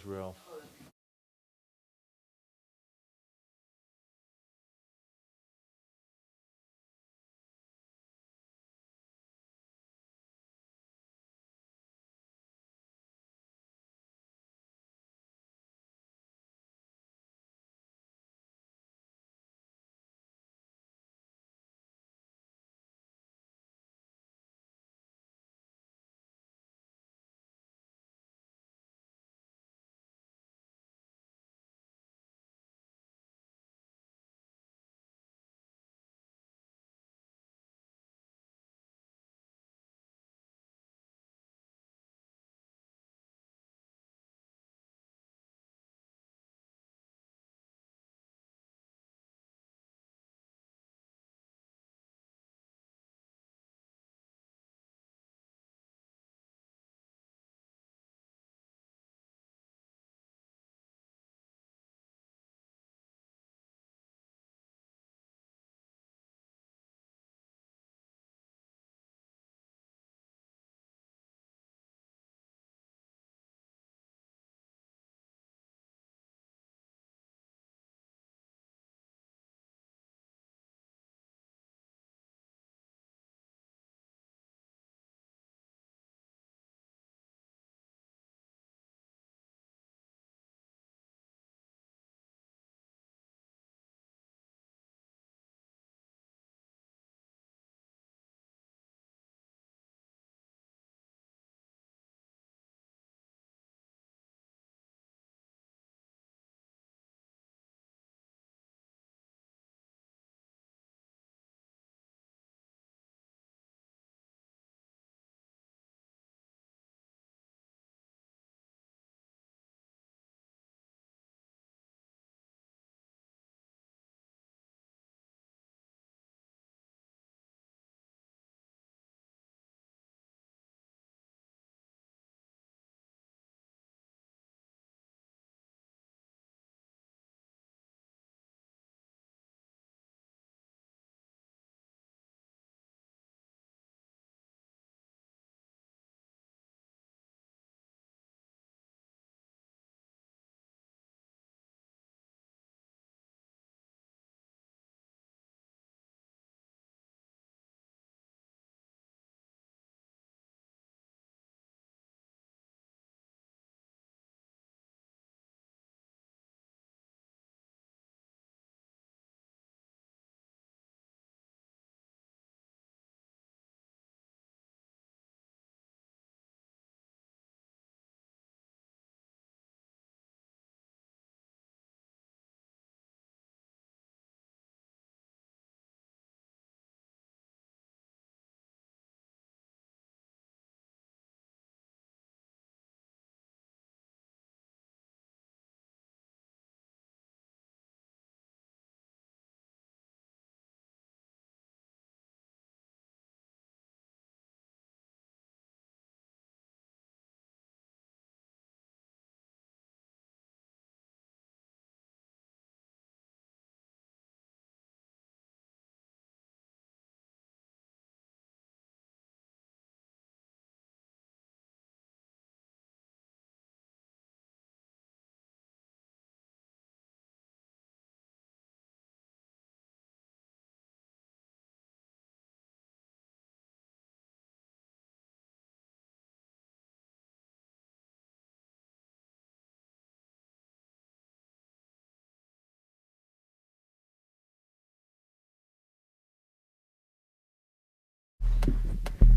real.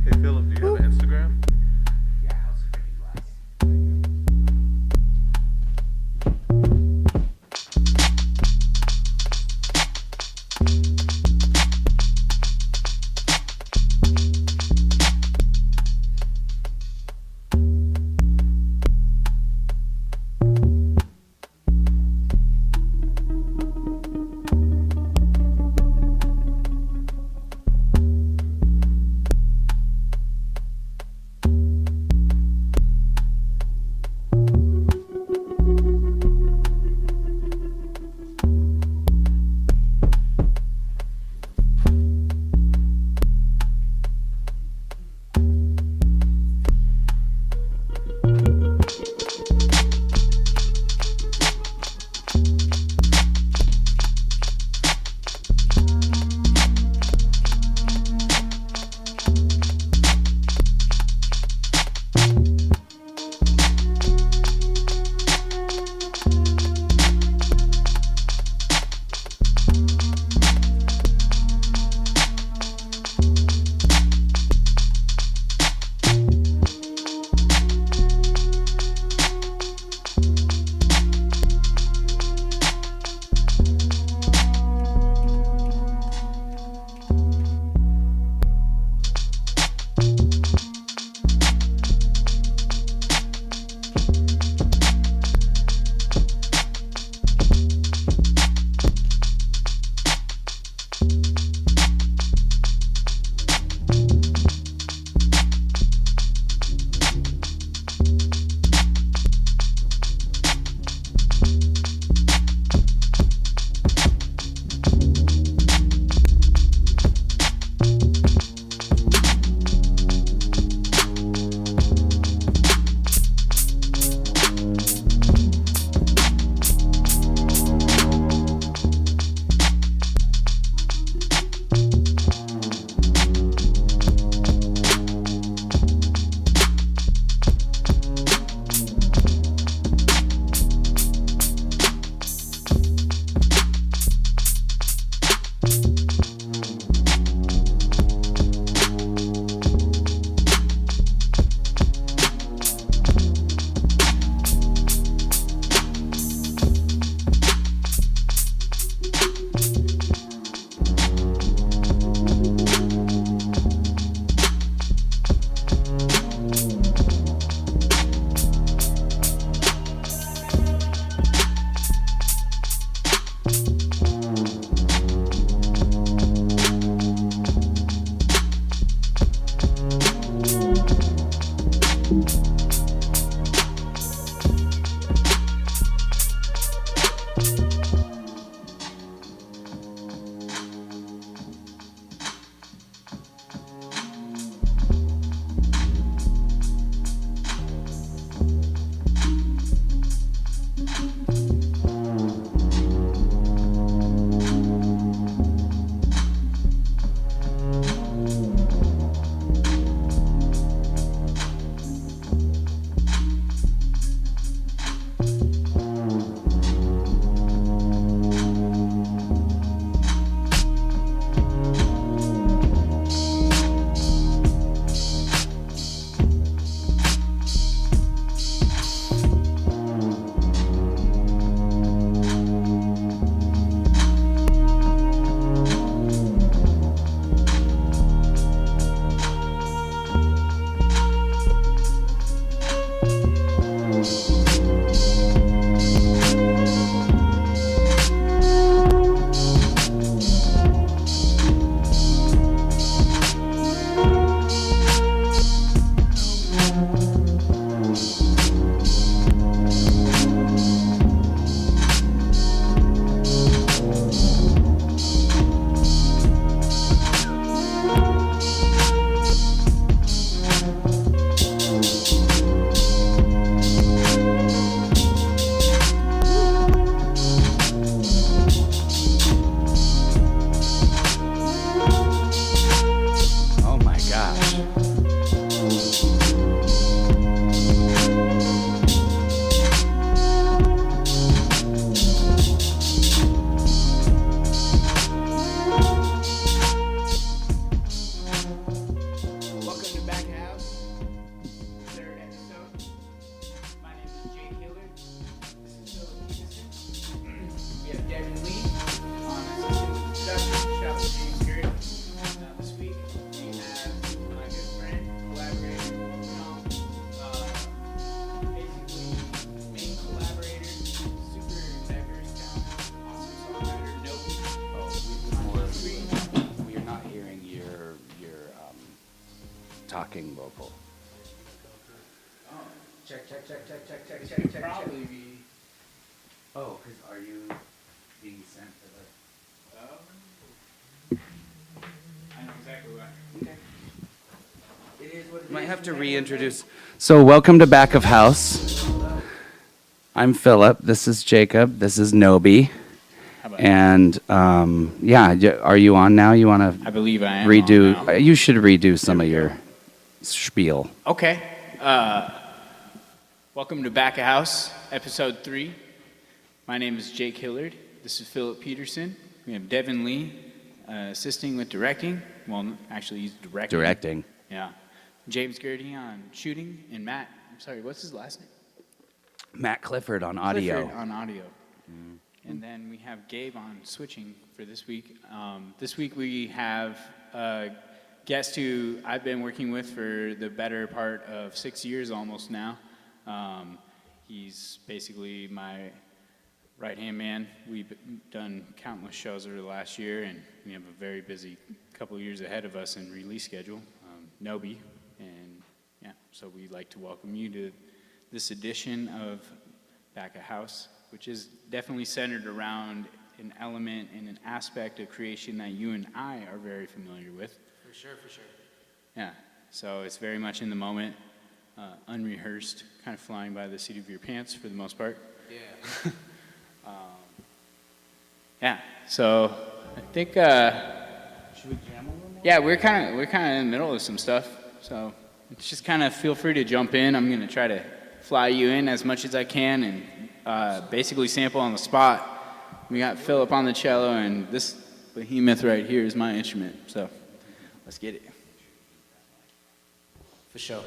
Hey Phillip, do you have an Instagram? backing vocal. Oh, check. Probably be. Oh, because are you being sent to the? I know exactly what. Okay. It is what it might have to reintroduce. So, welcome to Back of House. I'm Phillip. This is Jacob. This is Nobi. And are you on now? You want to? I believe I am. Redo. On now. You should redo some of your spiel. Okay. Welcome to Back of House, episode 3. My name is Jake Hillard. This is Phillip Peterson. We have Devin Lee assisting with directing. Well, actually, he's directing. Directing. Yeah. James Gertie on shooting, and Matt. I'm sorry, what's his last name? Matt Clifford on audio. Clifford on audio. And then we have Gabe on switching for this week. This week we have a guest who I've been working with for the better part of 6 years almost now. He's basically my right-hand man. We've done countless shows over the last year, and we have a very busy couple of years ahead of us in release schedule. Nobi, and yeah, so we'd like to welcome you to this edition of Back of House, which is definitely centered around an element and an aspect of creation that you and I are very familiar with. For sure. Yeah, so it's very much in the moment, unrehearsed, kind of flying by the seat of your pants for the most part. Yeah. Yeah, so I think, Should we jam a little more? yeah, we're kind of in the middle of some stuff, so just kind of feel free to jump in. I'm going to try to fly you in as much as I can and basically sample on the spot. We got Phillip on the cello, and this behemoth right here is my instrument. So let's get it. For sure.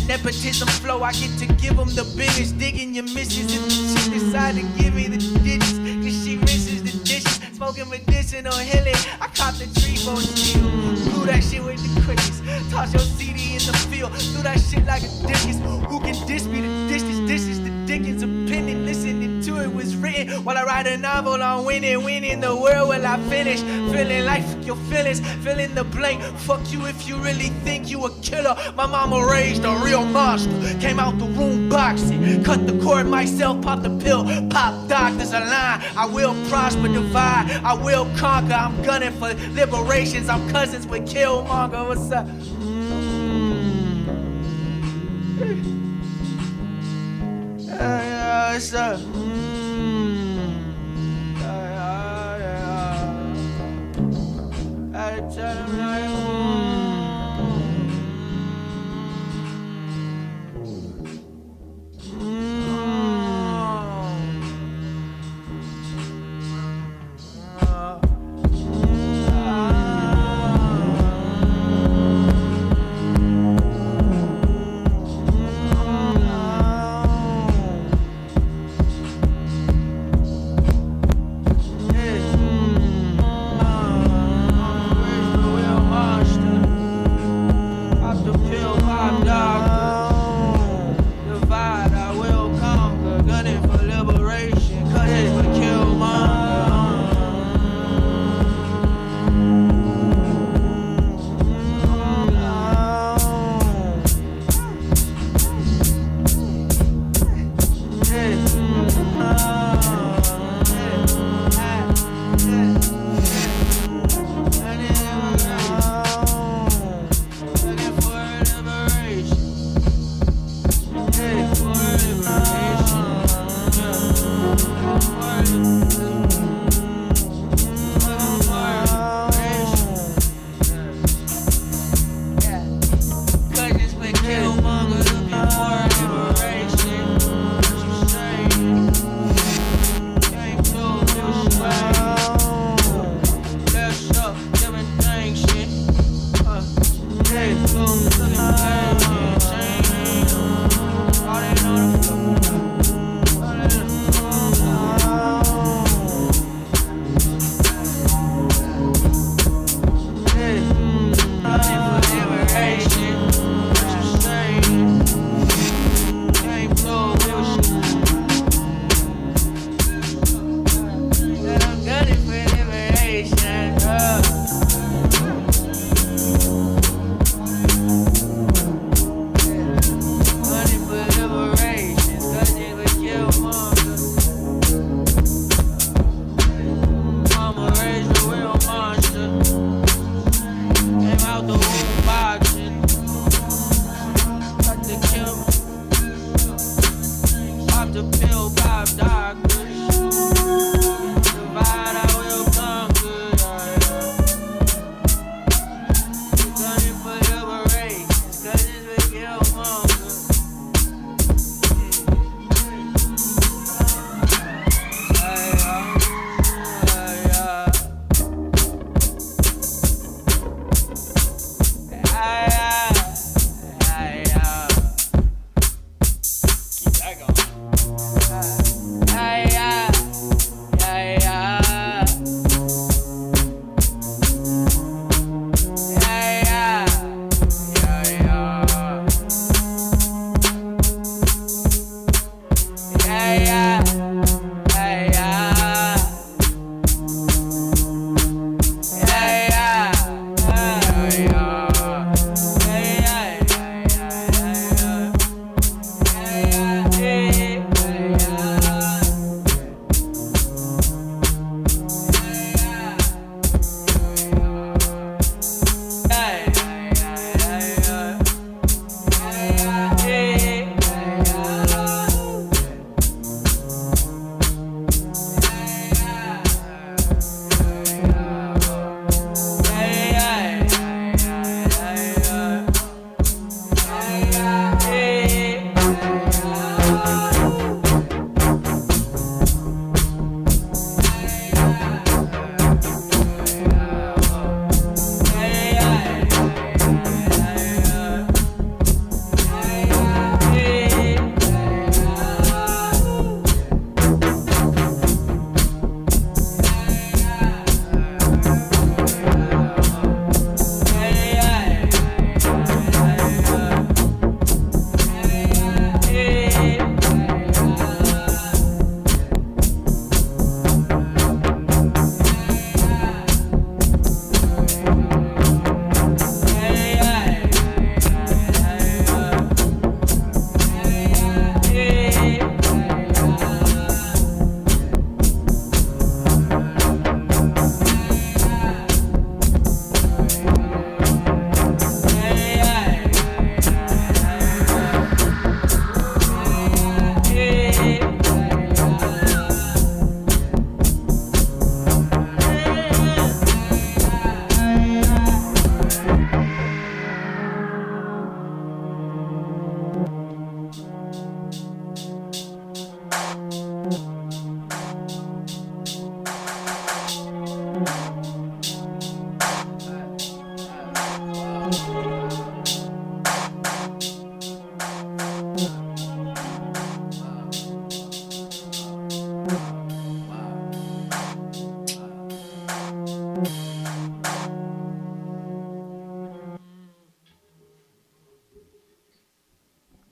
Nepotism flow, I get to give them the business. Digging your misses if she decide to give me the digits. Cause she rinses the dishes. Smoking medicinal healing. I caught the tree for steel. Blew that shit with the quickest. Toss your CD in the field. Do that shit like a discus. Who can diss me? The distance. This is the Dickens opinion. Listening to it was written. While I write a novel on winning. Winning the world will I finish. Feeling like fuck your feelings. Fill in the blank. Fuck you if you really think you a killer. My mama raised a real monster. Came out the room boxing. Cut the cord myself. Pop the pill. Pop doctors a line. I will prosper, divide. I will conquer. I'm gunning for liberations. I'm cousins with Killmonger. What's up? Yeah, what's up? I tell them like, the pill pop doctor. Survive, I will conquer. We're gunning for liberation, 'cause it's what you hunger.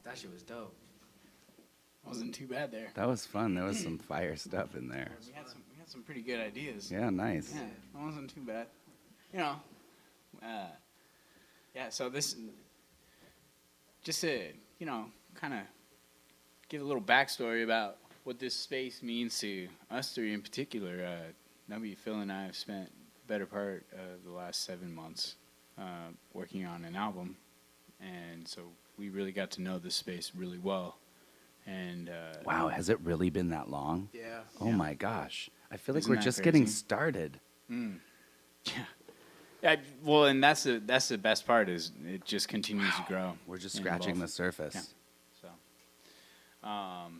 That shit was dope. Wasn't too bad there. That was fun. There was some fire stuff in there. We had some pretty good ideas. Yeah, nice. Yeah, that wasn't too bad. You know, yeah, so this, just to, you know, kind of give a little backstory about what this space means to us three in particular. Nobi, Phil, and I have spent the better part of the last 7 months working on an album, and so we really got to know this space really well. And Wow, has it really been that long? Yeah. Oh my gosh. I feel like Isn't we're that just crazy? getting started. Yeah. Yeah, well, and that's the best part is it just continues to grow. We're just and scratching evolve. the surface. Yeah. So,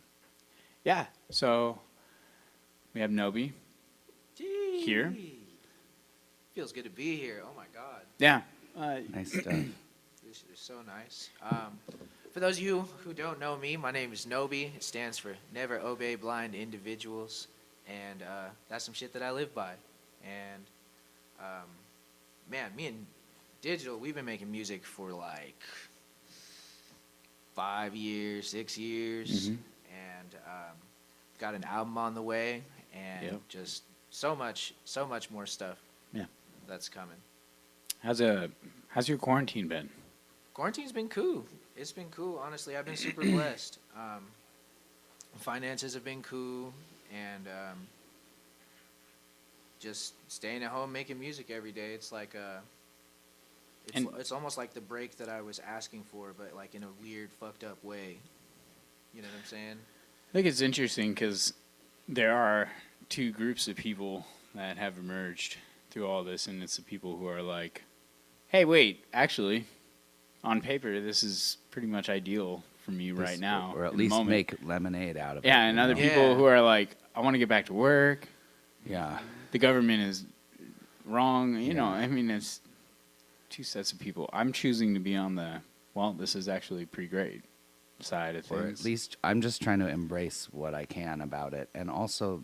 yeah. So we have Nobi here. Feels good to be here. Oh my god. Yeah. Nice stuff. This is so nice. For those of you who don't know me, my name is Nobi. It stands for Never Obey Blind Individuals. And that's some shit that I live by. And man, me and Digital, we've been making music for like 5 years, 6 years. Mhm. And got an album on the way. And Yep. just so much more stuff Yeah. that's coming. How's your quarantine been? Quarantine's been cool. It's been cool, honestly. I've been super blessed. Finances have been cool, and just staying at home making music every day. It's like it's almost like the break that I was asking for, but like in a weird, fucked up way. You know what I'm saying? think it's interesting because there are two groups of people that have emerged through all this, and it's the people who are like, hey, wait, actually, on paper, this is pretty much ideal for me right now. Or at in the least moment. make lemonade out of it. Yeah, and other know? people who are like, I want to get back to work. Yeah. The government is wrong. You know, Yeah. I mean, it's two sets of people. I'm choosing to be on the, well, this is actually pretty great side of Or things. at least I'm just trying to embrace what I can about it. And also,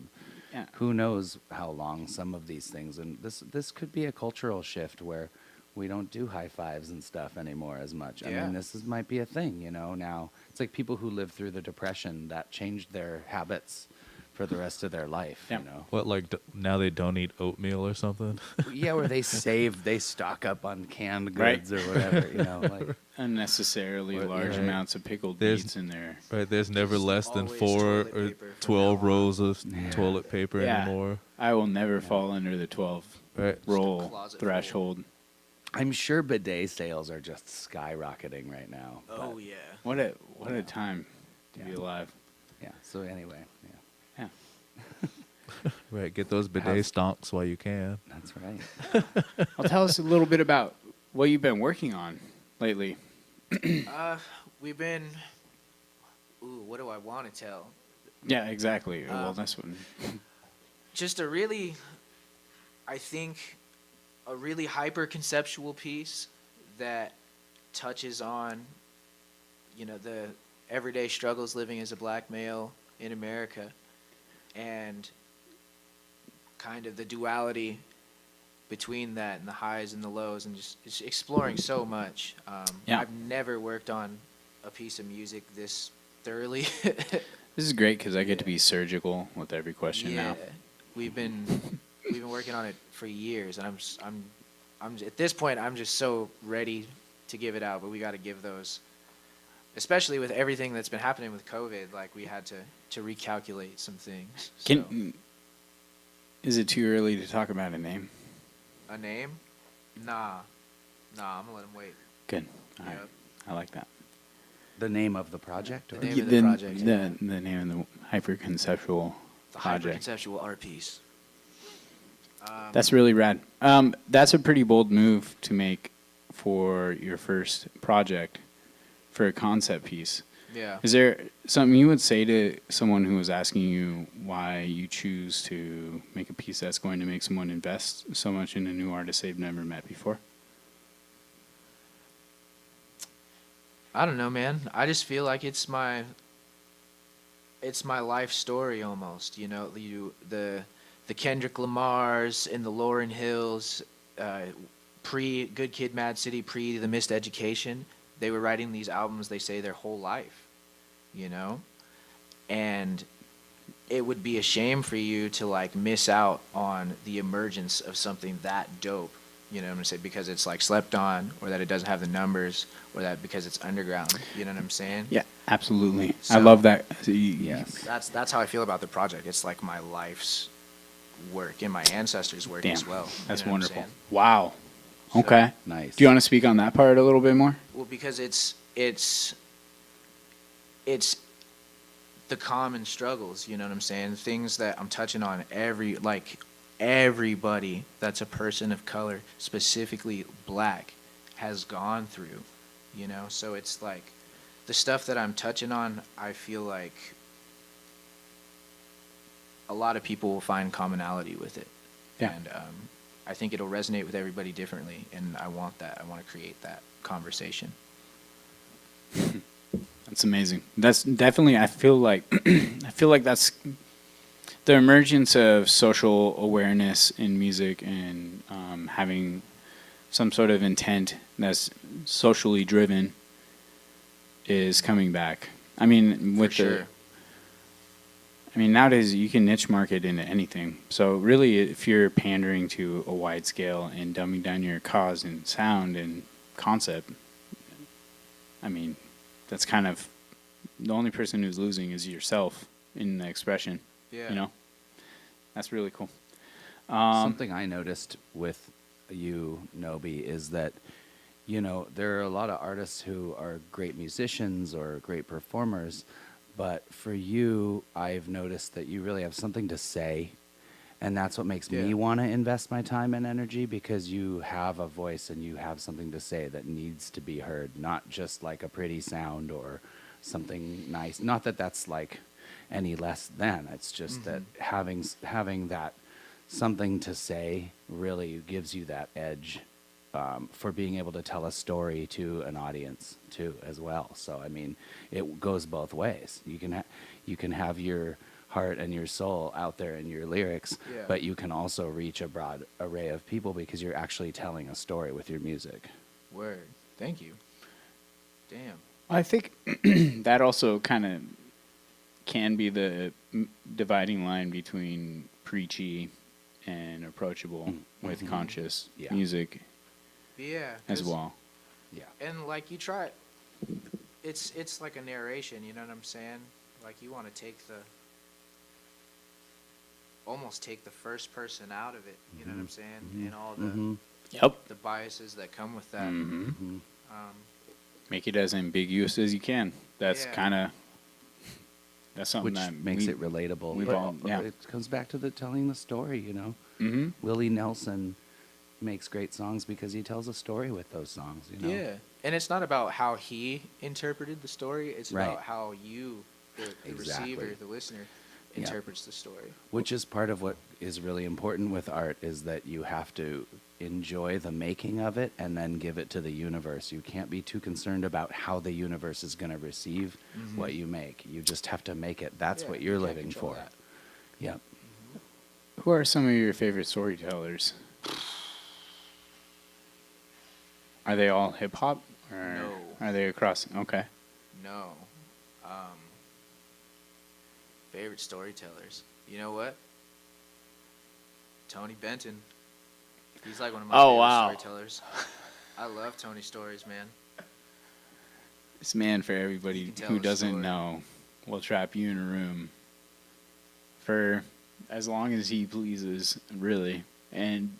Yeah. who knows how long some of these things, and this could be a cultural shift where we don't do high fives and stuff anymore as much. I Yeah. mean, might be a thing, you know, now. It's like people who lived through the Depression that changed their habits for the rest of their life, Yeah. you know. What, like, now they don't eat oatmeal or something? Yeah, where they stock up on canned Right. goods or whatever, you know. Like, Unnecessarily Or- large yeah. amounts of pickled There's- beets in there. Right, there's never Just less than always 4 toilet or paper from 12 now on. rolls of Yeah. toilet paper Yeah. anymore. I will never fall under the 12 Right. roll closet threshold. I'm sure bidet sales are just skyrocketing right now. Oh but, yeah. What a time to be Yeah. alive. yeah. So anyway, yeah, Yeah. Right, get those bidet How's- stonks while you can. that's right. Well, tell us a little bit about what you've been working on lately. We've been. Ooh, what do I want to tell? Yeah, exactly. Well, Um, that's one. Just a really, I think, a really hyper conceptual piece that touches on, you know, the everyday struggles living as a black male in America, and kind of the duality between that and the highs and the lows, and just it's exploring so much. Yeah. I've never worked on a piece of music this thoroughly. This is great because I get to be surgical with every question now. we've been working on it for years, and I'm at this point I'm just so ready to give it out, but we got to give those, especially with everything that's been happening with COVID. Like we had to recalculate some things. So, Is it too early to talk about a name? a name? Nah, I'm gonna let him wait. Good. All right. Yep. I like that. The name of the project? Or? The name of the project, The, yeah. the name of the hyper-conceptual The project. hyper-conceptual art piece. That's really rad. That's a pretty bold move to make for your first project, for a concept piece. Yeah. Is there something you would say to someone who was asking you why you choose to make a piece that's going to make someone invest so much in a new artist they've never met before? I don't know, man. I just feel like it's my life story almost. You know, the Kendrick Lamars and the Lauryn Hills, pre Good Kid, Mad City, pre the Missed Education. They were writing these albums, they say, their whole life, you know? And it would be a shame for you to, like, miss out on the emergence of something that dope, you know what I'm gonna say? Because it's, like, slept on, or that it doesn't have the numbers, or that because it's underground, you know what I'm saying? Yeah, absolutely. I So- love that. Yes. That's how I feel about the project. It's like my life's work and my ancestors' work Damn, as well. you that's know what I'm wonderful. saying? Wow. So- Okay. Nice. Do you want to speak on that part a little bit more? Well, because it's the common struggles, you know what I'm saying? Things that I'm touching on everybody that's a person of color, specifically black, has gone through, you know? So it's like the stuff that I'm touching on, I feel like a lot of people will find commonality with it. Yeah. And I think it'll resonate with everybody differently, and I want that. I want to create that conversation. That's amazing. That's definitely, I feel like that's the emergence of social awareness in music and having some sort of intent that's socially driven is coming back. I mean, with For sure. nowadays you can niche market into anything. So really, if you're pandering to a wide scale and dumbing down your cause and sound and concept, I mean, that's kind of the only person who's losing is yourself in the expression. Yeah. You know, that's really cool. Something I noticed with you, Nobi, is that, you know, there are a lot of artists who are great musicians or great performers, But for you, I've noticed that you really have something to say. And that's what makes me Yeah. want to invest my time and energy, because you have a voice and you have something to say that needs to be heard, not just like a pretty sound or something nice. Not that that's like any less than. It's just that having that something to say really gives you that edge for being able to tell a story to an audience too as well. So I mean, it goes both ways. You can have your heart and your soul out there in your lyrics, Yeah. but you can also reach a broad array of people because you're actually telling a story with your music. Word. Thank you. Damn. I think that also kind of can be the dividing line between preachy and approachable with conscious Yeah. music Yeah. as 'cause- well. Yeah. And like you try, it's like a narration. You know what I'm saying? Like you want to almost take the first person out of it. You know what I'm saying? And all Yep. the biases that come with that. Make it as ambiguous as you can. That's Yeah. that's something Which that makes it relatable. we've But all- yeah. It comes back to the telling the story, you know. Mm-hmm. Willie Nelson makes great songs because he tells a story with those songs, you know. Yeah. And it's not about how he interpreted the story. It's Right. about how you, the Exactly. receiver, the listener, Yeah. interprets the story. Which is part of what is really important with art, is that you have to enjoy the making of it and then give it to the universe. You can't be too concerned about how the universe is going to receive what you make. You just have to make it. That's Yeah, what you're you can't living control for. that. Yep. Who are some of your favorite storytellers? Are they all hip hop, or No. are they across? Okay. No. Favorite storytellers. You know what? Tony Benton. He's like one of my Oh, favorite wow. storytellers. I love Tony's stories, man. This man, for everybody You can tell who a doesn't story. know, will trap you in a room for as long as he pleases, really. And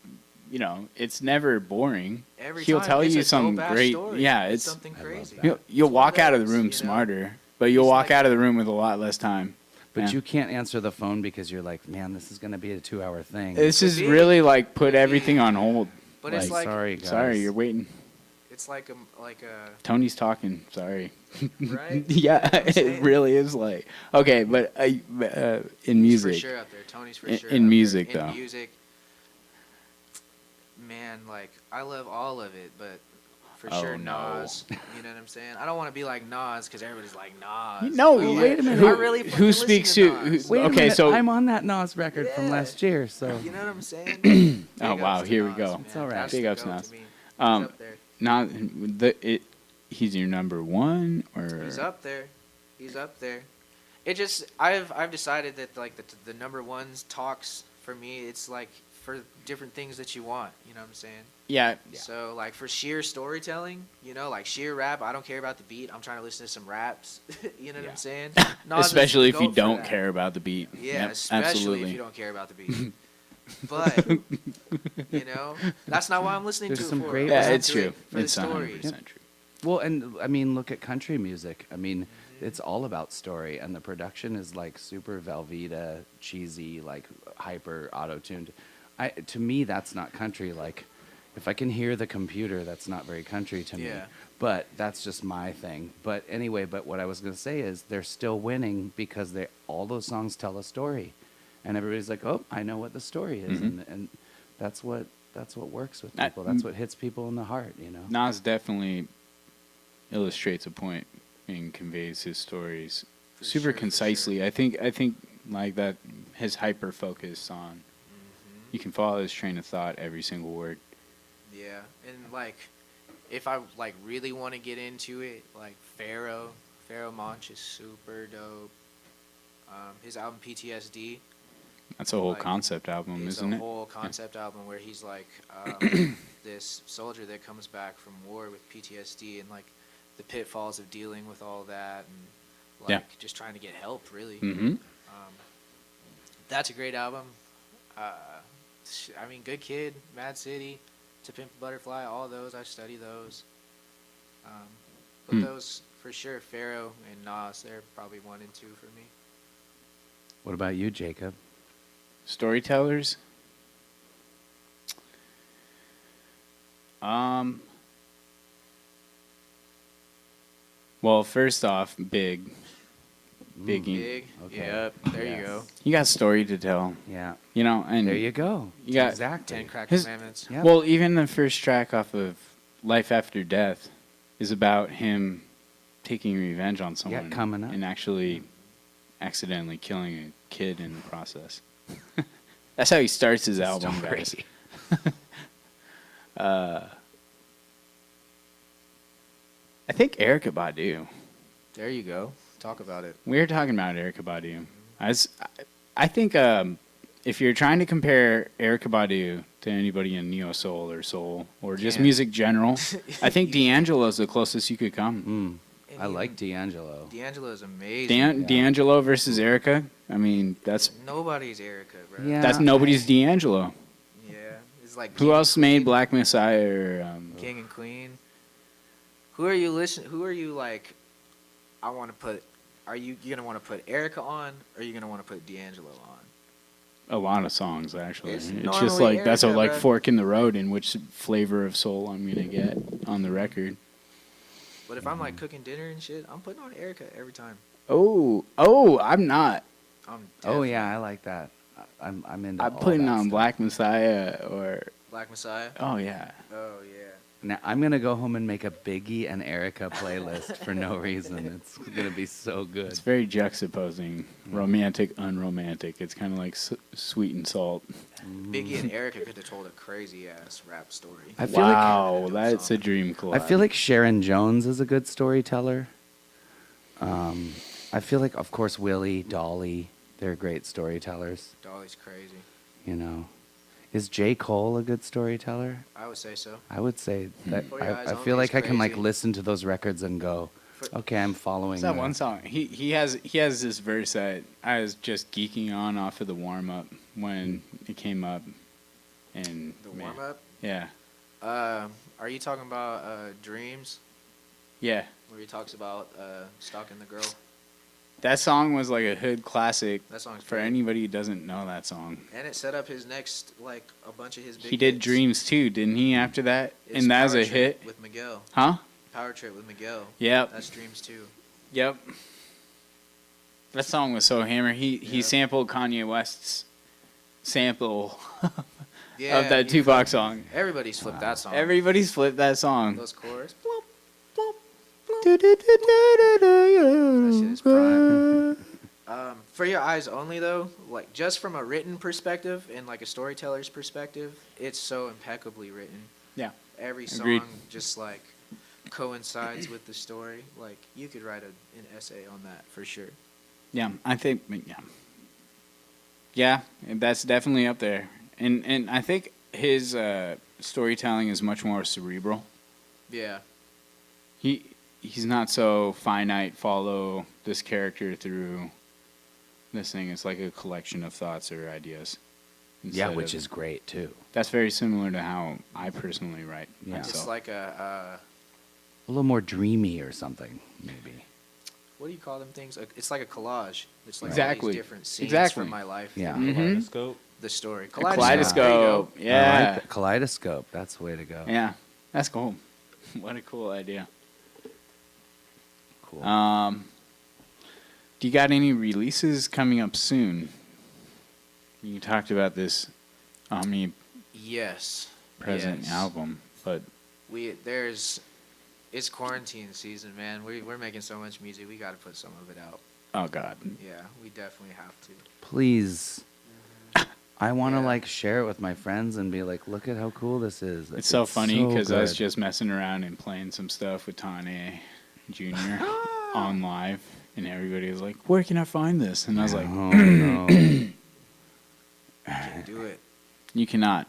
you know, it's never boring. Every He'll time tell it's you a some dope-ass great. story. Yeah, It's it's something I love crazy. that. you'll It's one walk of out of the those, room you know? smarter, but you'll He's walk like- out of the room with a lot less time. But Yeah. you can't answer the phone because you're like, man, this is going to be a 2-hour thing. This is be. really like put Could be. everything on hold. But it's like sorry, guys. Sorry, you're waiting. it's like a Tony's talking. Sorry. right. Yeah, You know what I'm it saying? really is like okay, but in He's music, for sure out there. Tony's for In- sure. in out music, there. though. In music, man, like I love all of it, but for Oh, sure no. Nas. You know what I'm saying? I don't want to be like Nas because everybody's like Nas. no, But, like, wait a minute. Who, I really fucking who listen speaks to to? Nas. Wait a okay, minute, so I'm on that Nas record from Yeah. last year, so You know what I'm saying? Big Oh, wow, ups to here we Nas, go. man. It's all right. That's Big the ups, goat Nas. to me. He's Um, up there. not he's your number one, or He's up there. He's up there. It just I've decided that like the number ones talks for me. It's like for different things that you want. You know what I'm saying? yeah, So like for sheer storytelling, you know, like sheer rap, I don't care about the beat. I'm trying to listen to some raps. You know what Yeah. I'm saying? Nas is especially the if you GOAT for don't that. care about the beat. Yeah, Yep, especially absolutely. if you don't care about the beat. But you know, that's not why I'm listening There's to it some for. great I'm Yeah, listening it's to true. it for It's the story. 100% true. well, and I mean, look at country music. I mean, it's all about story, and the production is like super Velveeta, cheesy, like hyper auto-tuned. To me, that's not country. Like, if I can hear the computer, that's not very country to me. Yeah. But that's just my thing. But anyway, what I was going to say is they're still winning because all those songs tell a story, and everybody's like, "Oh, I know what the story is," and that's what works with people. That's what hits people in the heart, you know. Nas definitely illustrates a point and conveys his stories For super sure, for concisely. sure. I think like that his hyper focus on you can follow his train of thought every single word. Yeah, and like, if I like really want to get into it, like Pharaoh Monch is super dope. His album PTSD That's a whole Like, concept album, is isn't a it? whole concept album where he's like this soldier that comes back from war with PTSD and like the pitfalls of dealing with all that and like Yeah. just trying to get help really. Mm-hmm. That's a great album. I mean, Good Kid, Mad City, To Pimp a Butterfly, all those, I study those. But those for sure, Pharaoh and Nas, they're probably 1 and 2 for me. What about you, Jacob? Storytellers. Well, first off, Biggie. Big. Okay. Yep. There you Yes. go. You got story to tell, Yeah. you know, and There you go. You got- exactly. 10 Crack His- Commandments. Yeah. Well, even the first track off of Life After Death is about him taking revenge on someone coming up. and actually accidentally killing a kid in the process. That's how he starts his album, Story. guys. I think Erykah Badu. There you go. Talk about it. We were talking about Erykah Badu. I think if you're trying to compare Erykah Badu to anybody in neo soul or just Yeah. music general, I think D'Angelo's the closest you could come. And I even like D'Angelo. D'Angelo is amazing. D'Angelo versus Erykah. I mean, that's Nobody's Erykah, bro. Yeah. that's nobody's D'Angelo. Yeah. It's like Who King else and made Queen, Black Messiah? Or, King and Queen. Who are you Who are you like? I want to put. Are you gonna want to put Erykah on, or are you gonna want to put D'Angelo on? a lot of songs actually. It's It's just normally like that's a Erykah, like bro. fork in the road in which flavor of soul I'm gonna get on the record. But if I'm like cooking dinner and shit, I'm putting on Erykah every time. Oh, I'm not. I'm Oh definitely yeah, I like that. I'm into. I'm all putting that on stuff. Black Messiah or Black Messiah. oh yeah. Oh yeah. Now I'm gonna go home and make a Biggie and Erykah playlist for no reason. It's gonna be so good. It's very juxtaposing romantic, unromantic. It's kind of like sweet and salt. Biggie and Erykah could have told a crazy ass rap story. I feel like Wow, that's a dream collab. I feel like Sharon Jones is a good storyteller. I feel like, of course, Willie, Dolly, they're great storytellers. Dolly's crazy. You know, is J. Cole a good storyteller? I would say so. I would say that. For Your Eyes I Only feel is like I can like crazy. listen to those records and go, For- okay, I'm following. What's that the- one song? He has this verse that I was just geeking on off of the warm up when it came up, and The man, warm up. Yeah, Are you talking about Dreams, yeah. where he talks about stalking the girl? That song was like a hood classic That song's for great. anybody who doesn't know that song. And it set up his next, like, a bunch of his big He did hits. Dreams too, didn't he? After that, It's and that was Power a Trip hit, with Miguel. huh? Power Trip with Miguel. Yep. That's Dreams too. Yep. That song was so hammer. He Yep. sampled Kanye West's sample Yeah. of that he Tupac flipped- song. Everybody's flipped that song. Everybody's flipped that song. Those chorus. Bloop, bloop, bloop. That shit is prime. For Your Eyes Only, though, like, just from a written perspective and, like, a storyteller's perspective, it's so impeccably written. Yeah. Every song Agreed. just, like, coincides with the story. Like, you could write an essay on that for sure. Yeah, I think yeah, and that's definitely up there. And I think his storytelling is much more cerebral. Yeah. He's not so finite. Follow this character through this thing. It's like a collection of thoughts or ideas. Yeah, instead which of- is great too. that's very similar to how I personally write. Yeah. It's myself. like A little more dreamy or something, maybe. what do you call them things? It's like a collage. It's like all Exactly. these different scenes Exactly. from my life. Yeah. Mhm. Kaleidoscope. The story. A There you kaleidoscope. go. I Yeah. like that. Kaleidoscope. That's the way to go. Yeah. That's cool. What a cool idea. Cool. Do you got any releases coming up soon? You talked about this omnipresent Yes. Yes. album, but It's quarantine season, man. We're making so much music. We got to put some of it out. oh god, Yeah, we definitely have to. Please. I want to Yeah. like share it with my friends and be like, look at how cool this is. it's so funny so because I was good. just messing around and playing some stuff with Tane Jr. on live, and everybody was like, "Where can I find this?" And I was like, oh, no. Can do it. "You cannot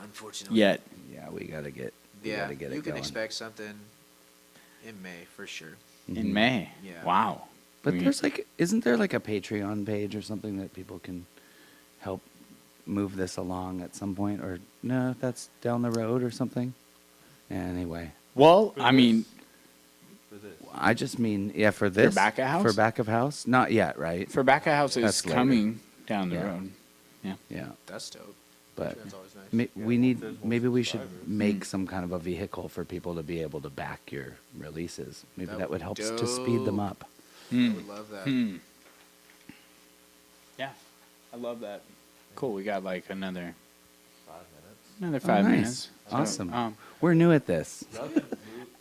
Unfortunately. yet." Yeah, we gotta get. Yeah, gotta get you it can going. expect something in May for sure. In May. Yeah. Wow. But We- there's like, isn't there like a Patreon page or something that people can help move this along at some point? Or no, that's down the road or something. Anyway, Well, I mean, I just mean, yeah, for this. back of house? For back of house? Not yet, right? For back of house is That's later. coming down the Yeah. road. Yeah. Yeah. That's dope. But That's always nice. maybe we should make some kind of a vehicle for people to be able to back your releases. Maybe that would help to speed them up. I would love that. Yeah. I love that. Cool. We got like another 5 minutes. another Oh, 5 nice. minutes. So, Awesome. We're new at this.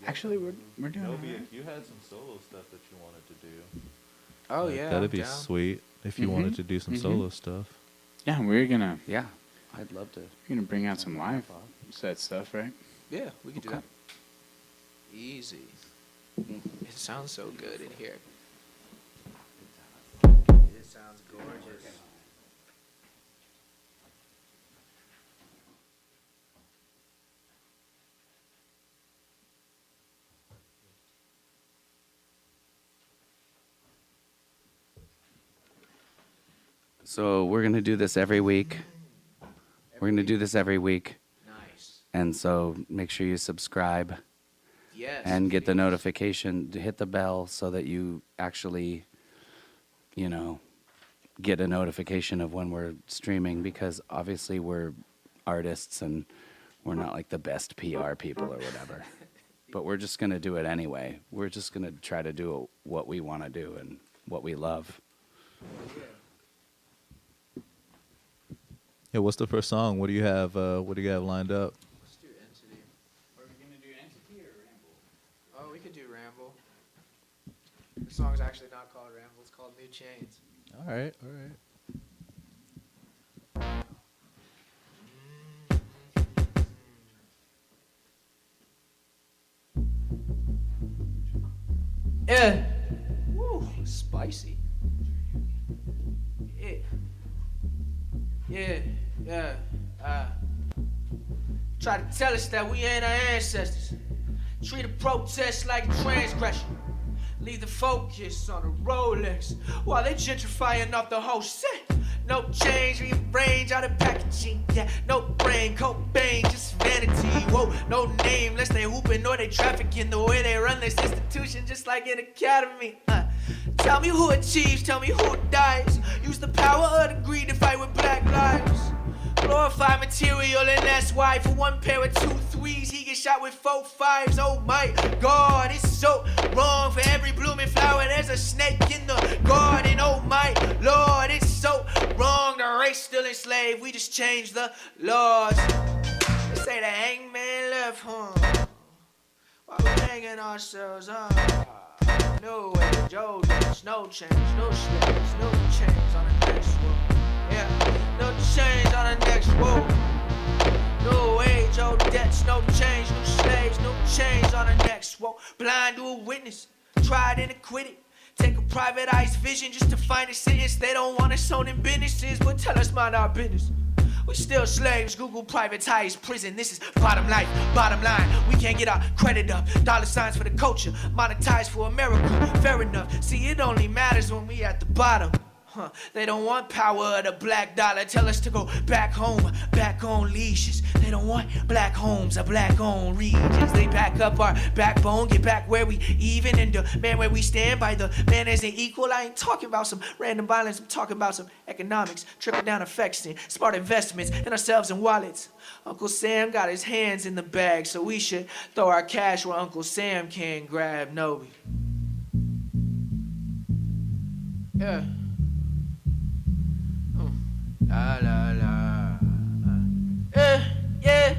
actually, we're doing. all Nobi, right. if you had some solo stuff that you wanted to do, Oh like, yeah, that'd be I'm down. sweet. If you wanted to do some solo stuff, Yeah, we're gonna Yeah, I'd love to. bring out some live set stuff, right? Yeah, we could do Okay. that. Easy. It sounds so good in here. It sounds gorgeous. So we're gonna do this every week. We're gonna do this every week, Nice. and so make sure you subscribe Yes. and get the please. notification to hit the bell so that you actually, you know, get a notification of when we're streaming, because obviously we're artists and we're not like the best PR people or whatever. But we're just gonna do it anyway. We're just gonna try to do what we want to do and what we love. yeah. What's the first song? What do you have? What do you have lined up? Let's do Entity. Are we gonna do Entity or Ramble? Oh, we could do Ramble. The song's actually not called Ramble. It's called New Chains. All right, all right. Yeah. Woo, spicy. Yeah. Yeah, yeah. Try to tell us that we ain't our ancestors. Treat a protest like a transgression. Leave the focus on a Rolex while they gentrifying off the whole set. No change, rearrange out of packaging. Yeah, no brain, Cobain, just vanity. Whoa, no name, unless they hooping or they trafficking. The way they run this institution, just like an academy. Tell me who achieves, tell me who dies. Use the power of the greed to fight with black lives. Glorify material, and that's why for one pair of 2 3s, he gets shot with 4 5s. Oh my God, it's so wrong. For every blooming flower, there's a snake in the garden. Oh my Lord, it's so wrong. The race still enslaved, we just changed the laws. They say the hangman left home. Why we hanging ourselves up? No way, Joe dance, no change, no slaves, no chains on the next one. Yeah, no change on the next whoa. No wage, old debts, no change, no slaves, no change on the next whoa. Blind to a witness, tried and acquitted. Take a privatized vision just to find a sentence. They don't want us owning businesses, but tell us mind our business. We still slaves, Google privatized prison. This is bottom life, bottom line. We can't get our credit up. Dollar signs for the culture, monetized for America. Fair enough, see it only matters when we at the bottom. They don't want power of the black dollar. Tell us to go back home, back on leashes. They don't want black homes or black owned regions. They back up our backbone, get back where we even, and demand where we stand by the man as an equal. I ain't talking about some random violence. I'm talking about some economics, trickle down effects, and smart investments in ourselves and wallets. Uncle Sam got his hands in the bag, so we should throw our cash where Uncle Sam can grab Nobi. Yeah. La la la. Yeah.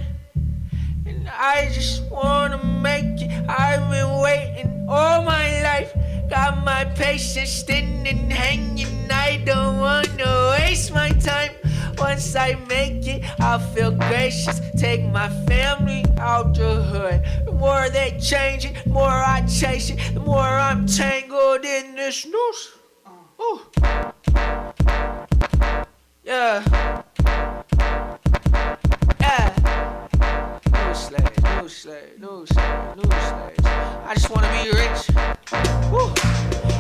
And I just wanna make it. I've been waiting all my life. Got my patience thin and hanging. I don't wanna waste my time. Once I make it, I'll feel gracious. Take my family out the hood. The more they change it, the more I chase it. The more I'm tangled in this noose. Ooh. Yeah. No slaves, no slaves, no slaves, no slaves. I just wanna be rich. Woo.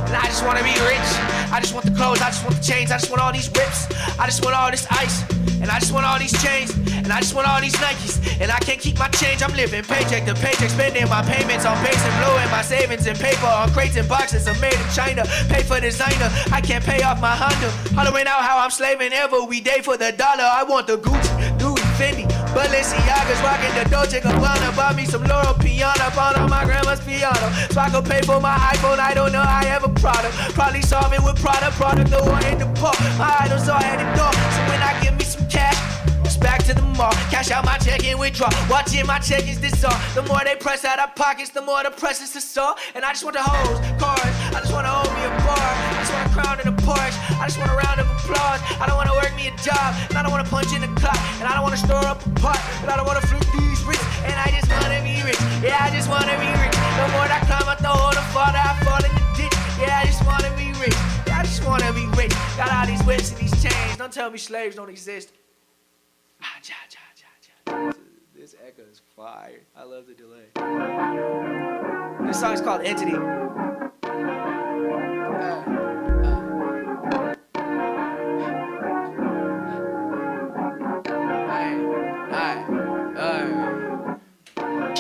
And I just wanna be rich. I I just want the clothes, I just want the chains, I just want all these whips, I just want all this ice, and I just want all these chains, and I just want all these Nikes, and I can't keep my change. I'm living paycheck to paycheck, spending my payments on base and blowing my savings in paper on crates and boxes. I'm made in China, pay for designer. I can't pay off my Honda. Hollering out how I'm slaving every day for the dollar. I want the Gucci, Louis, Fendi, Balenciagas, rocking the Dolce Gabbana. Bought me some Laurel piano, bought on my grandma's piano, so I could pay for my iPhone. I don't know I have a product. Probably solve it with product the one in the park. My items are at the door, so when I give me some cash, it's back to the mall. Cash out my check and withdraw. Watching my check is this all. The more they press out our pockets, the more the press is the saw. And I just want the hoes, cars. I just want to own me a bar. I just want a crown and a Porsche. I just want a round of applause. I don't want to work me a job, and I don't want to punch in the clock, and I don't want to store up a pot, but I don't want to flip these bricks. And I just want to be rich. Yeah, I just want to be rich. The more I climb up the hole, the farther I fall in the ditch. Yeah, I just want to be rich. Yeah, I just want to be rich. Got all these whips and these chains. Don't tell me slaves don't exist. This echo is fire. I love the delay. This song is called Entity.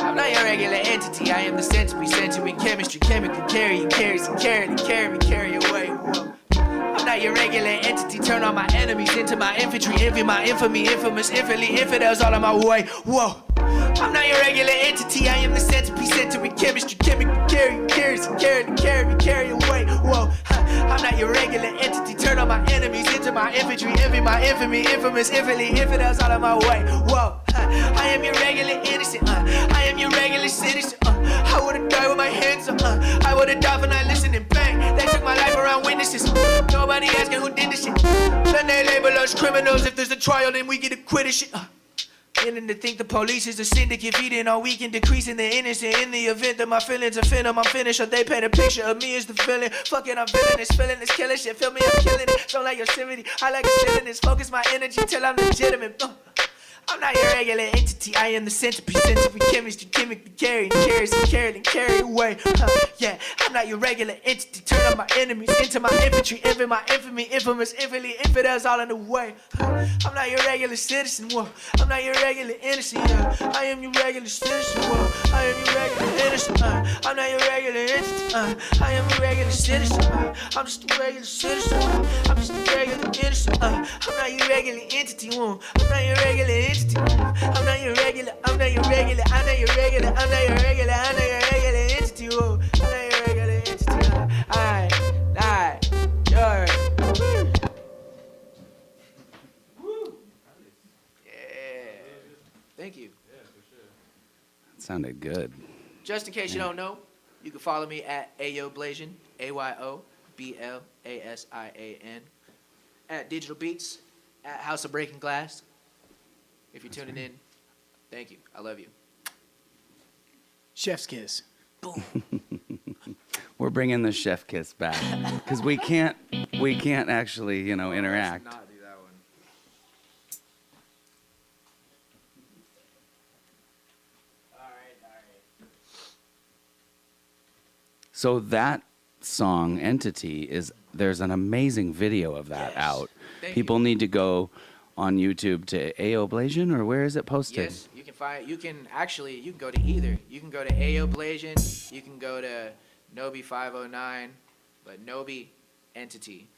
I'm not your regular entity. I am the centipede, centering chemistry, chemical carry, carries and carry away. Whoa. I'm not your regular entity. Turn all my enemies into my infantry. Envy my infamy, infamous, infinitely infidels all on my way. Whoa. I'm not your regular entity. I am the centipede, centering chemistry, chemical carries and carry away. Whoa. I'm not your regular entity. Turn all my enemies into my infantry. Envy my infamy, infamous, infinitely infidels all on my way. Whoa. I am your regular innocent. I am your regular citizen. I would've died with my hands up. I would've died for not listening. Bang. They took my life around witnesses. Nobody asking who did this shit. Then they label us criminals. If there's a trial, then we get acquitted shit. Beginning to think the police is a syndicate, feeding all weekend, decreasing the innocent. In the event that my feelings offend them, I'm finished. Or they paint a picture of me as the villain. Fuck it, I'm feeling this killing shit. Feel me, I'm killing it. Don't like Yosemite, I like silliness. Focus my energy till I'm legitimate. I'm not your regular entity. I am the centipede, chemistry, chemically carry away. Yeah, I'm not your regular entity. Turn on my enemies into my infantry. Envy my infamy, infamous, infinitely infidels all in the way. I'm not your regular citizen. Whoa. I'm not your regular innocent. Yeah. I am your regular citizen. Whoa. I am your regular innocent. I'm not your regular entity. I am your regular citizen. I'm just a regular citizen. I'm just a regular innocent. I'm not your regular entity. Whoa. I'm not your regular entity. I'm not your regular, I'm not your regular, I'm not your regular, I'm not your regular, I'm not your regular entity, whoa. I'm not your regular entity, alright, Woo. Yeah. Thank you. Yeah, for sure. That sounded good. Just in case you don't know, you can follow me at AyoBlazian, AYOBLASIAN, at Digital Beats, at House of Breaking Glass. If you're tuning in, thank you. I love you. Chef's kiss. Boom. We're bringing the chef kiss back because we can't actually, interact. Let's not do that one. All right. So that song, Entity, there's an amazing video of that out. Thank People need to go on YouTube to AyoBlazian, or where is it posted? Yes, you can find. You can go to either. You can go to AyoBlazian. You can go to Nobi 509, but Nobi Entity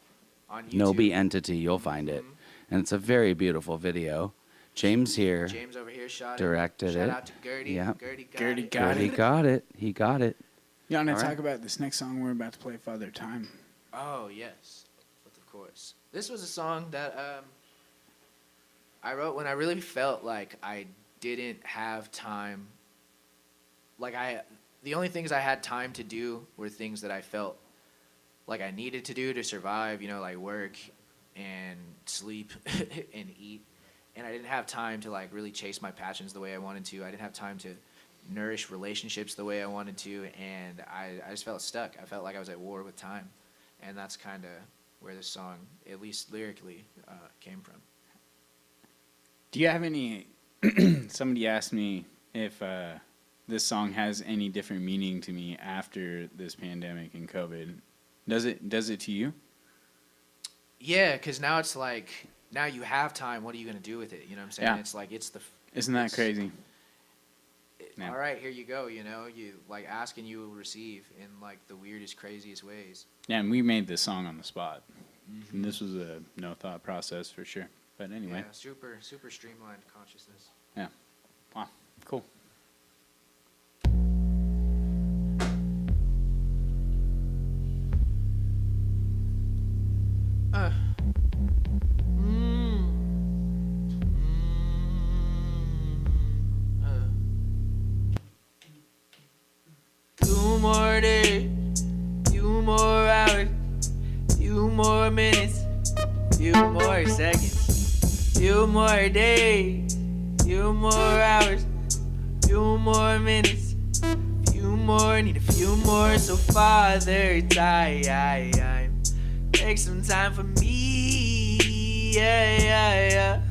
on YouTube. Nobi Entity, you'll find it, and it's a very beautiful video. James here. James over here directed it. Shout out to Gertie. Yeah. Gertie got it. He got it. You want to All right. talk about this next song we're about to play, Father Time? Oh yes, of course. This was a song that I wrote when I really felt like I didn't have time. The only things I had time to do were things that I felt like I needed to do to survive, like work and sleep and eat. And I didn't have time to really chase my passions the way I wanted to. I didn't have time to nourish relationships the way I wanted to. And I just felt stuck. I felt like I was at war with time. And that's kind of where this song, at least lyrically, came from. Do you have any? Somebody asked me if this song has any different meaning to me after this pandemic and COVID. Does it to you? Yeah, because now it's like, now you have time. What are you going to do with it? You know what I'm saying? Yeah. It's like, it's the... Isn't that crazy? Yeah. All right, here you go, you know? You, like, ask and you will receive in, like, the weirdest, craziest ways. Yeah, and we made this song on the spot. And this was a no thought process for sure. But anyway. Yeah, super, super streamlined consciousness. Yeah. Wow. Cool. Few more days, few more hours, few more minutes, few more seconds, few more days, few more hours, few more minutes, few more, need a few more. So Father, time, take some time for me, yeah.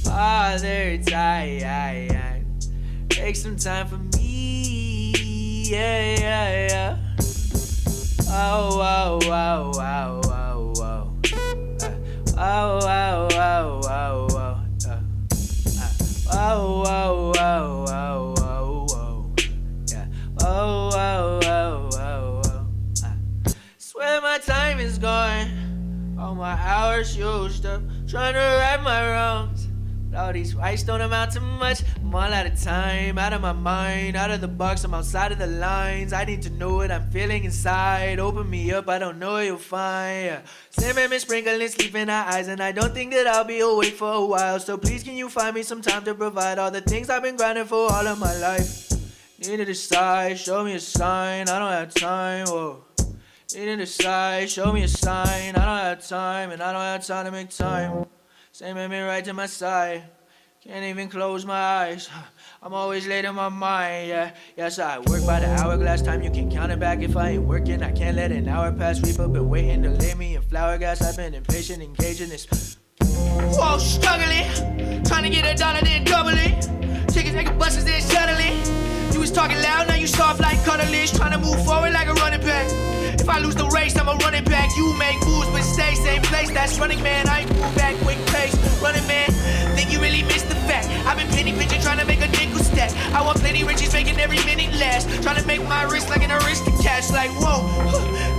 Father, time, take some time for me, yeah. Oh, oh, oh, oh, oh, oh. Oh, oh, oh, oh, oh. Oh, oh, oh, oh, oh, oh. Yeah. Oh, oh, oh, oh, oh. Swear my time is gone. All my hours used up. Trying to right my wrongs. All these fights don't amount to much. I'm all out of time, out of my mind, out of the box, I'm outside of the lines. I need to know what I'm feeling inside. Open me up, I don't know what you'll find. Cinnamon sprinkling sleep in our eyes, and I don't think that I'll be awake for a while. So please can you find me some time to provide all the things I've been grinding for all of my life. Need to decide, show me a sign, I don't have time, whoa. Need to decide, show me a sign, I don't have time, and I don't have time to make time. Same me right to my side. Can't even close my eyes. I'm always late in my mind, yeah. Yes, I work by the hourglass time. You can count it back if I ain't working. I can't let an hour pass. Reaper been waiting to lay me in flower gas. I've been impatient, engaging this. Whoa, struggling. Trying to get a dollar, then doubling. Tickets, making buses, then shuttling. You was talking loud, now you soft like cuddlish. Trying to move forward like a running back. If I lose the race, I'm a running back. You make moves, but stay same place. That's running man. I move back, quick pace. Running man, think you really missed the fact. I've been penny pinching, trying to make a nickel stack. I want plenty riches, making every minute last. Trying to make my wrist like an aristocrat. Like whoa,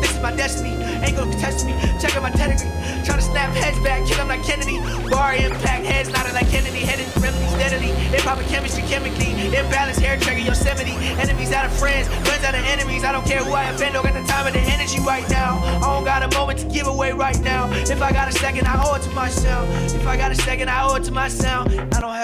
this is my destiny. Ain't gonna contest me. Check out my pedigree. Trying to snap heads back, kill 'em like Kennedy. Bar impact, heads nodded like Kennedy. Headed remedies steadily. Improper chemistry, chemically. Imbalance, hair trigger, Yosemite. Enemies out of friends, friends out of enemies. I don't care who I offend, don't got the time or the energy right now. I don't got a moment to give away right now. If I got a second, I owe it to myself. If I got a second, I owe it to myself. I don't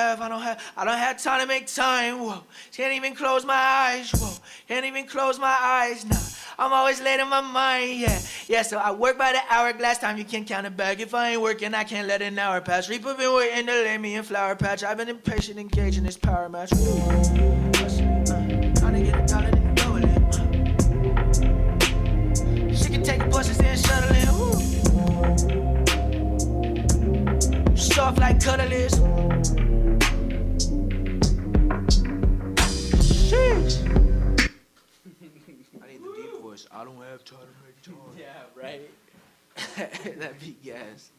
have time to make time. Whoa, can't even close my eyes. Whoa, can't even close my eyes. Nah, I'm always late in my mind. Yeah. So I work by the hourglass time. You can't count it back. If I ain't working, I can't let an hour pass. Reaper been waiting to lay me in flower patch. I've been impatient, engaged in this power match. Trying to get a dollar and go with it. She can take the buses and shuttle in. Soft like cuddlies. Sheesh. I need the deep voice. I don't have time to make time. Yeah, right. That'd be gas.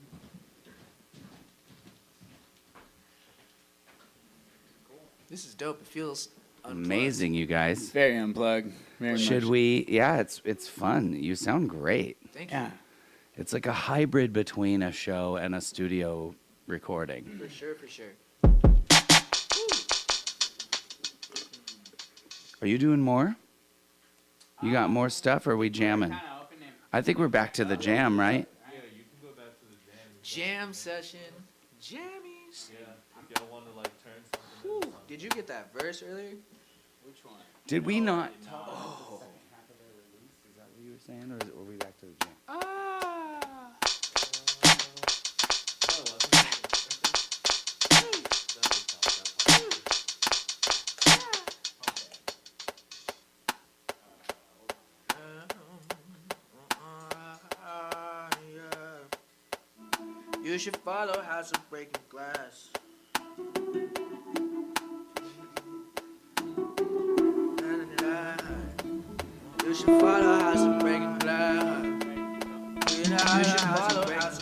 This is dope. It feels unplugged. Amazing, you guys. Very unplugged. Very Should much. we? Yeah, it's fun. You sound great. Thank you. Yeah. It's like a hybrid between a show and a studio recording. For sure. Are you doing more? You got more stuff, or are we jamming? Kinda opening. I think we're back to the jam, right? Yeah, you can go back to the jam. Jam session. Jammies. Yeah, if y'all want to like turn something. Whew. into something. Did you get that verse earlier? Which one? Did we not? Oh. Is that what you were saying, or were we back to the jam? You should follow House of Breaking Glass. You should follow House of Breaking Glass. You should follow House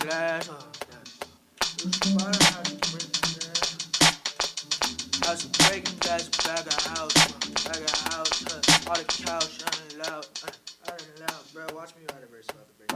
On the couch, running loud, bro. Watch me write a verse about the break.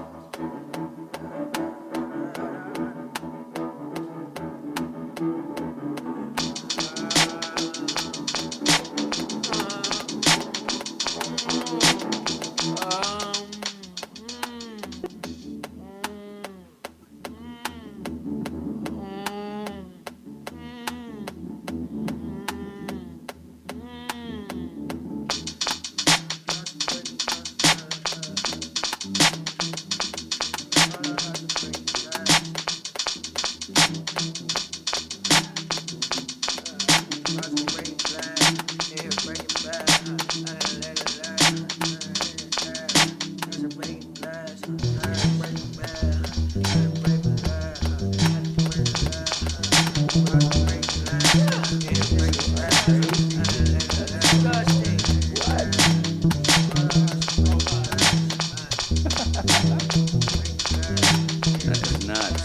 That is nuts.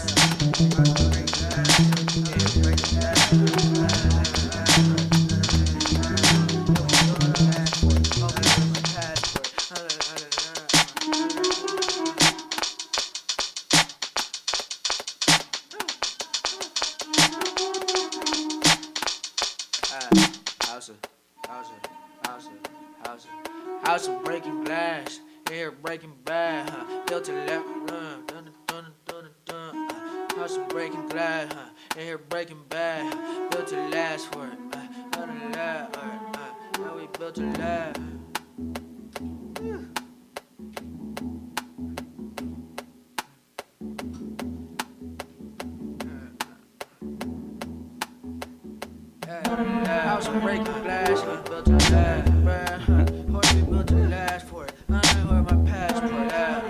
House of breaking glass, here breaking bad, built to left, house of breaking glass, here breaking bad, built to last for it, now we built to last. House of breaking glass, built to last, horse we built to last for it. I know where my passport at.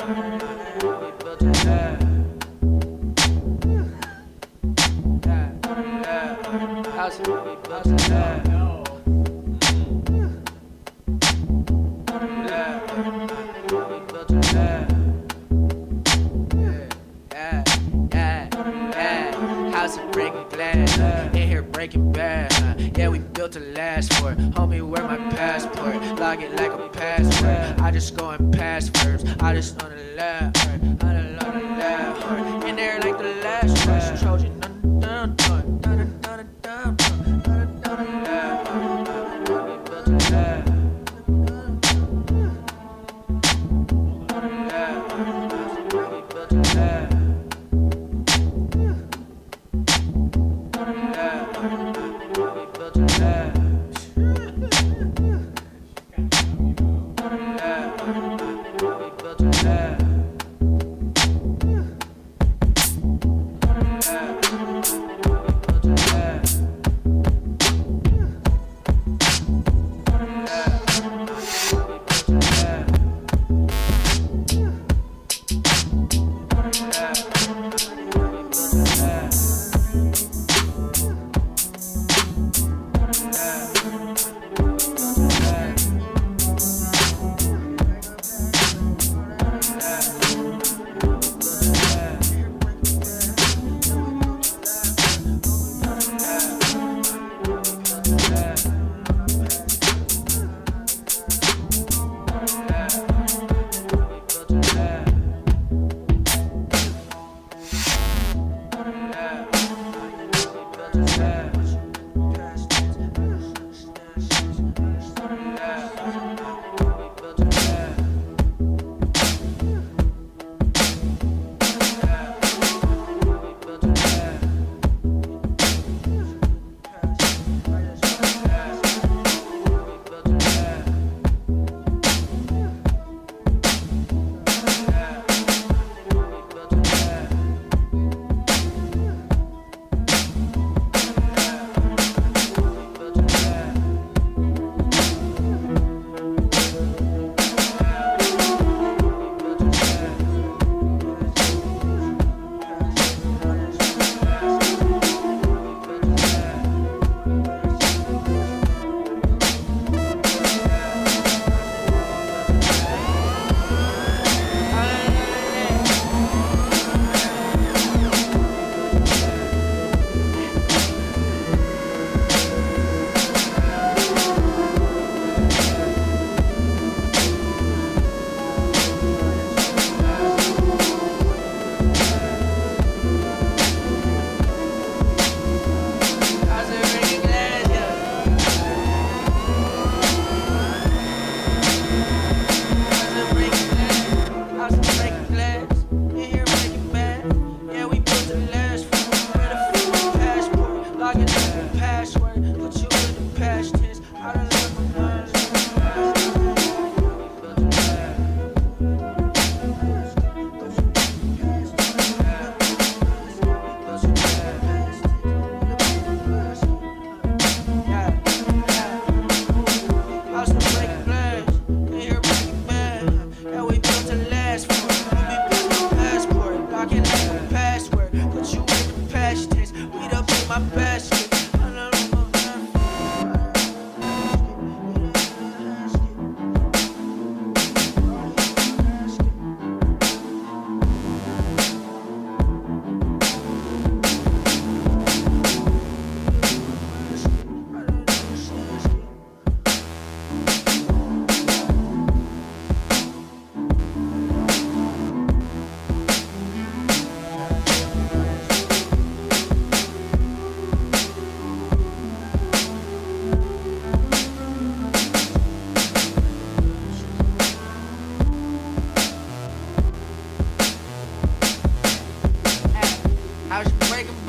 We built to last. House we built to last. We built to last. House of breaking glass, in here breaking bad. Yeah, we built to last for it. Homie, where my passport? Log it like a password. I just go and pass verbs. I just on the left, I don't know the left. In there like the last one. Trojan, down, down, down, down, down, down, down, left. We built to last. We built to last.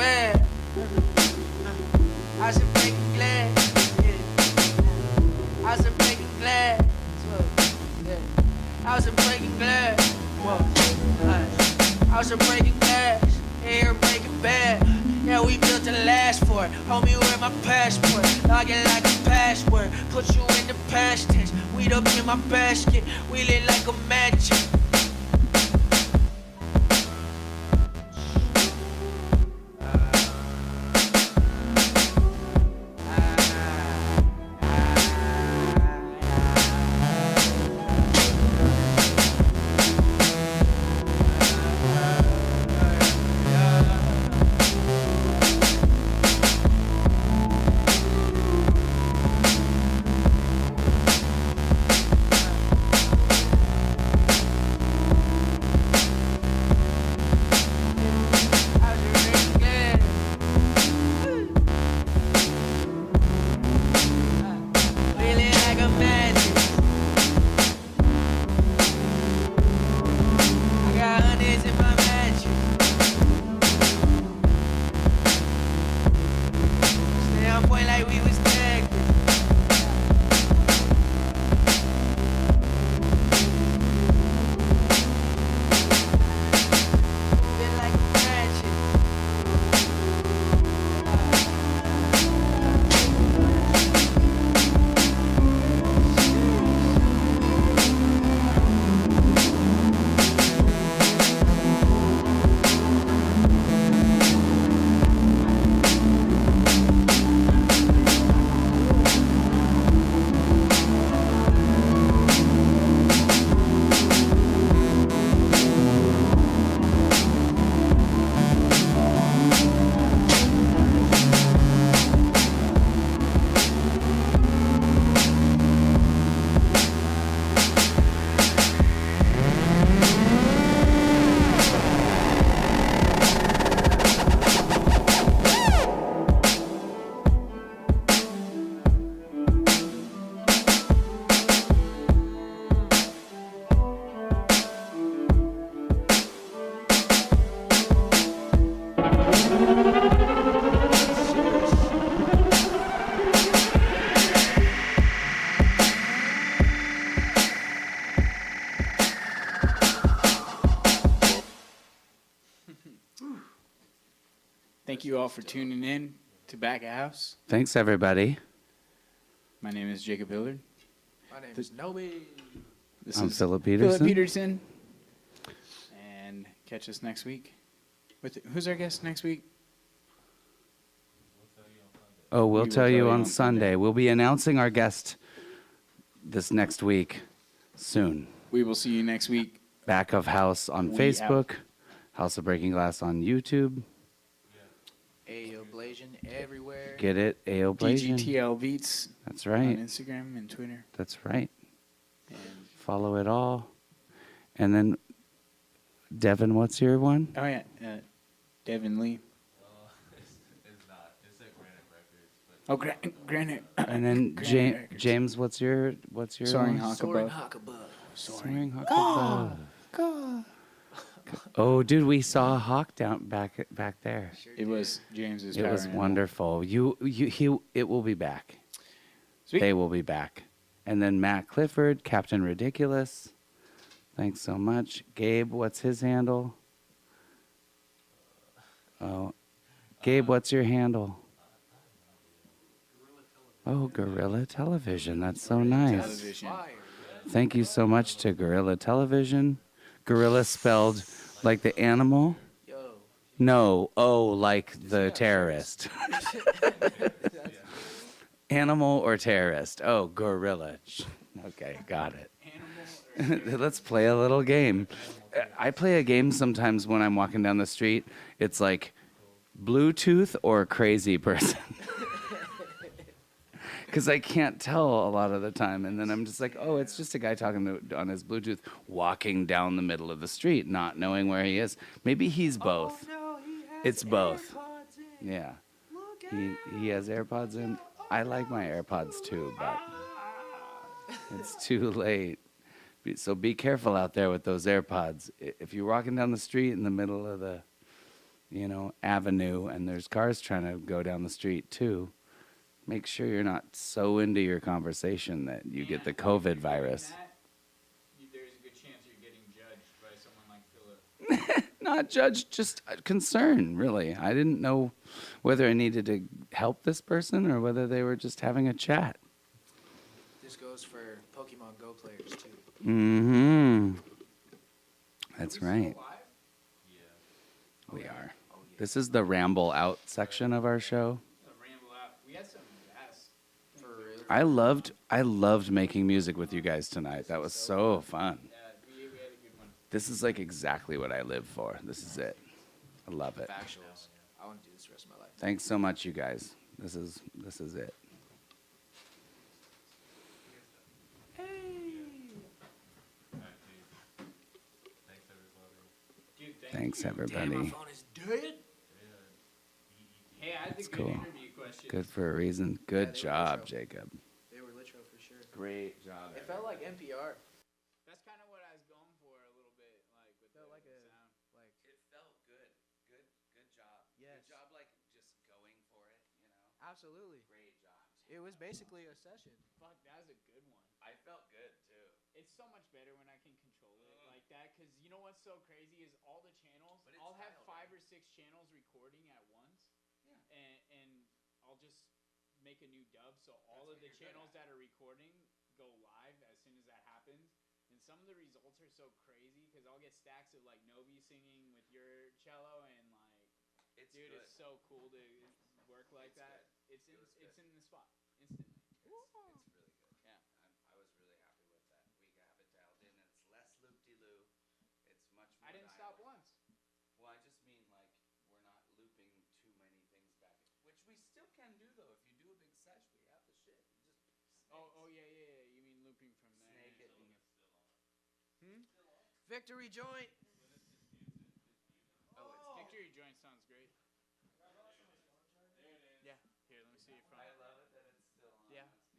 bad. I was breaking glass. Yeah. I was breaking glass. Yeah. I was breaking glass. Whoa. I was breaking glass. Air breaking bad. Yeah, we built to last for it. Homie, where my passport? Logging like a password. Put you in the past tense. Weed up in my basket. We lit like a magic. Thank you all for tuning in to Back at House. Thanks, everybody. My name is Jacob Hillard. My name is Nobi. This I'm is Phillip Peterson. Phillip Peterson. And catch us next week. Who's our guest next week? Oh, we'll We will tell you on Sunday. Sunday. We'll be announcing our guest this next week soon. We will see you next week. Back of House on We Facebook, House of Breaking Glass on YouTube. Ayo Blasian everywhere. Get it? AO Blasian. DGTL Beats That's on right. Instagram and Twitter. That's right. And Follow it all. And then, Devin, what's your one? oh yeah, Devin Lee. It's not. It's at Granite Records. But Oh, Granite. And then Granite Records. James, what's your Soaring one? Hawk Soaring Above. Hawk above. Soaring Hawk above. Oh, dude, we saw a hawk down back there. Sure It was James's. It was power animal. wonderful. It will be back. Sweet. They will be back. And then Matt Clifford, Captain Ridiculous. Thanks so much. Gabe, what's his handle? Oh, Gabe, what's your handle? Oh, Gorilla Television. That's so nice. Television. Fire. Thank you so much to Gorilla Television. Gorilla spelled like the animal. Yo. No, oh, like the terrorist. Animal or terrorist? Oh, gorilla. Okay, got it. Let's play a little game. I play a game sometimes when I'm walking down the street. It's like Bluetooth or crazy person. Because I can't tell a lot of the time. And then I'm just like, oh, it's just a guy talking on his Bluetooth, walking down the middle of the street, not knowing where he is. Maybe he's both. Oh, no, he has It's both. AirPods in. Yeah. Look He has AirPods in. I like my AirPods too, but it's too late. So be careful out there with those AirPods. If you're walking down the street in the middle of the avenue and there's cars trying to go down the street too, make sure you're not so into your conversation that you get the COVID virus. There's a good chance you're getting judged by someone like Phillip. Not judged, just concern, really. I didn't know whether I needed to help this person or whether they were just having a chat. This goes for Pokemon Go players too. Mm-hmm. That's right. Yeah. We are. This is the ramble out section of our show. Ramble out. We had some guests. For real. I loved making music with you guys tonight. That was so fun. Yeah, we had a good one. This is like exactly what I live for. This is it. I love it. Factuals. I want to do this the rest of my life. Thanks so much, you guys. This is it. Alright, peace. Thanks, everybody. Dude, Thanks, Damn, my everybody. phone is dead. Hey, I had the That's good cool. interview question. Good for a reason. Yeah, Good they were job, intro. Jacob. They were literal for sure. Great job. It felt like NPR. That's kind of what I was going for a little bit, like with Felt the like a sound. like It felt good. Good job. Yes. Good job, like just going for it. absolutely. Great job. It was basically a session. Fuck, that was a good one. I felt good too. It's so much better when I can control it like that, because you know what's so crazy is all the channels, But it's I'll have dialed 5 or 6 channels recording at once, Yeah. and I'll just make a new dub, so all That's of what the you're good channels at. that are recording go live as soon as that happens, and some of the results are so crazy, because I'll get stacks of like Nobi singing with your cello, and like, It's dude, good. it's so cool to work like It's that. good. It's in, It was it's good. in the spot instantly. It's really good. Yeah. I was really happy with that. We have it dialed in, and it's less loop-de-loo. It's much more. I didn't stop once. Well, I just mean like we're not looping too many things back, which we still can do though. If you do a big sesh, we have the shit. You just Oh yeah. You mean looping from there? snake it. And Victory joint. Oh, it's Victory Joint sounds great. Yeah. Here, let me see your phone.